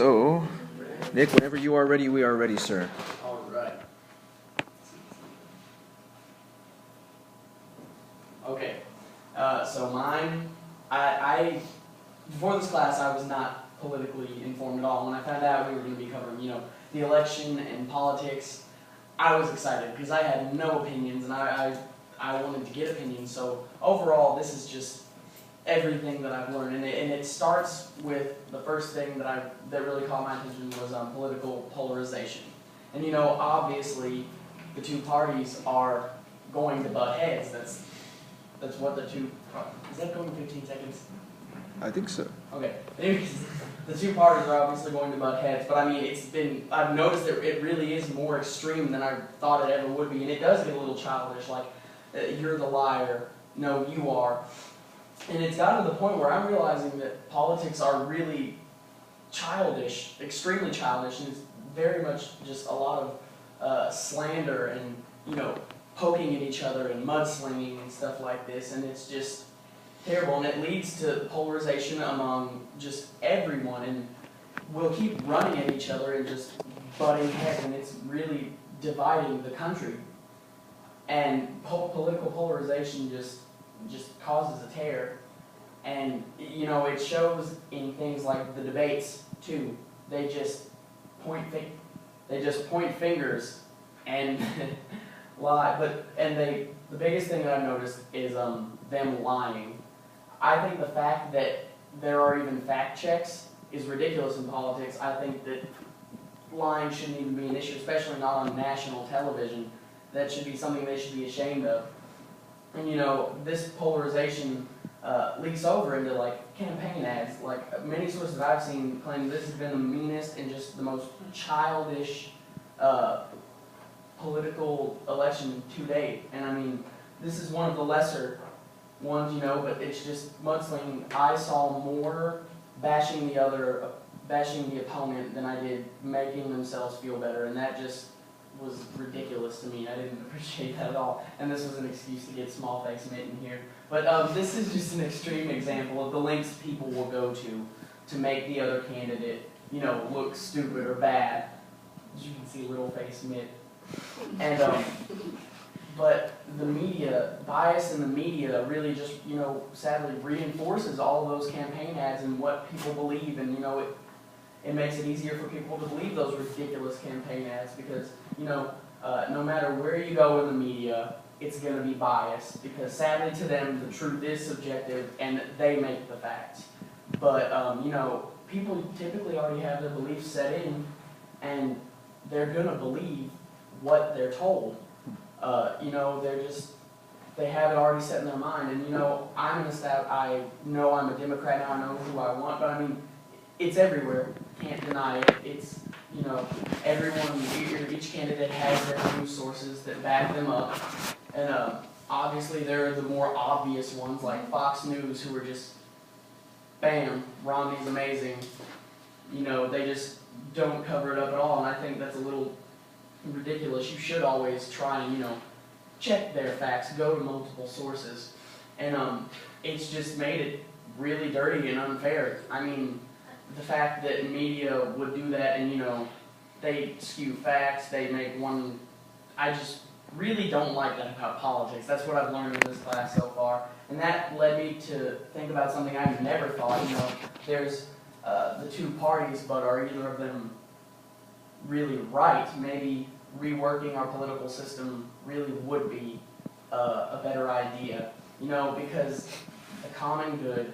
So, Nick, whenever you are ready, we are ready, sir. All right. Okay. So mine, before this class, I was not politically informed at all. When I found out we were going to be covering, the election and politics, I was excited because I had no opinions and I wanted to get opinions. So overall, this is just everything that I've learned, and it starts with the first thing that really caught my attention was political polarization. And obviously, the two parties are going to butt heads. That's what the two. Is that going 15 seconds? I think so. Okay. Anyways, the two parties are obviously going to butt heads, but I mean, I've noticed that it really is more extreme than I thought it ever would be, and it does get a little childish. Like, you're the liar. No, you are. And it's gotten to the point where I'm realizing that politics are really childish, extremely childish, and it's very much just a lot of slander and, poking at each other and mudslinging and stuff like this, and it's just terrible, and it leads to polarization among just everyone, and we'll keep running at each other and just butting heads, and it's really dividing the country. And political polarization just causes a tear, and it shows in things like the debates too. They just point fingers and lie. The biggest thing that I've noticed is them lying. I think the fact that there are even fact checks is ridiculous in politics. I think that lying shouldn't even be an issue, especially not on national television. That should be something they should be ashamed of. And this polarization leaks over into campaign ads. Like many sources I've seen claim this has been the meanest and just the most childish political election to date. And I mean, this is one of the lesser ones, but it's just mudslinging. I saw more bashing the opponent than I did making themselves feel better, and that just was ridiculous to me. I didn't appreciate that at all. And this was an excuse to get small face Mitt in here. But this is just an extreme example of the lengths people will go to make the other candidate, look stupid or bad. As you can see, little face Mitt. And but the media, bias in the media really just, sadly reinforces all of those campaign ads and what people believe, and it makes it easier for people to believe those ridiculous campaign ads because, no matter where you go in the media, it's going to be biased because sadly to them, the truth is subjective and they make the facts. But, people typically already have their beliefs set in and they're going to believe what they're told. They have it already set in their mind. And, I know I'm a Democrat now, I know who I want, but I mean, it's everywhere. Can't deny it. It's, each candidate has their news sources that back them up. And obviously there are the more obvious ones like Fox News who are just, bam, Romney's amazing. They just don't cover it up at all. And I think that's a little ridiculous. You should always try and, check their facts, go to multiple sources. And it's just made it really dirty and unfair. I mean, the fact that media would do that and, they skew facts, they make one, I just really don't like that about politics. That's what I've learned in this class so far. And that led me to think about something I never thought, there's the two parties, but are either of them really right? Maybe reworking our political system really would be a better idea, because the common good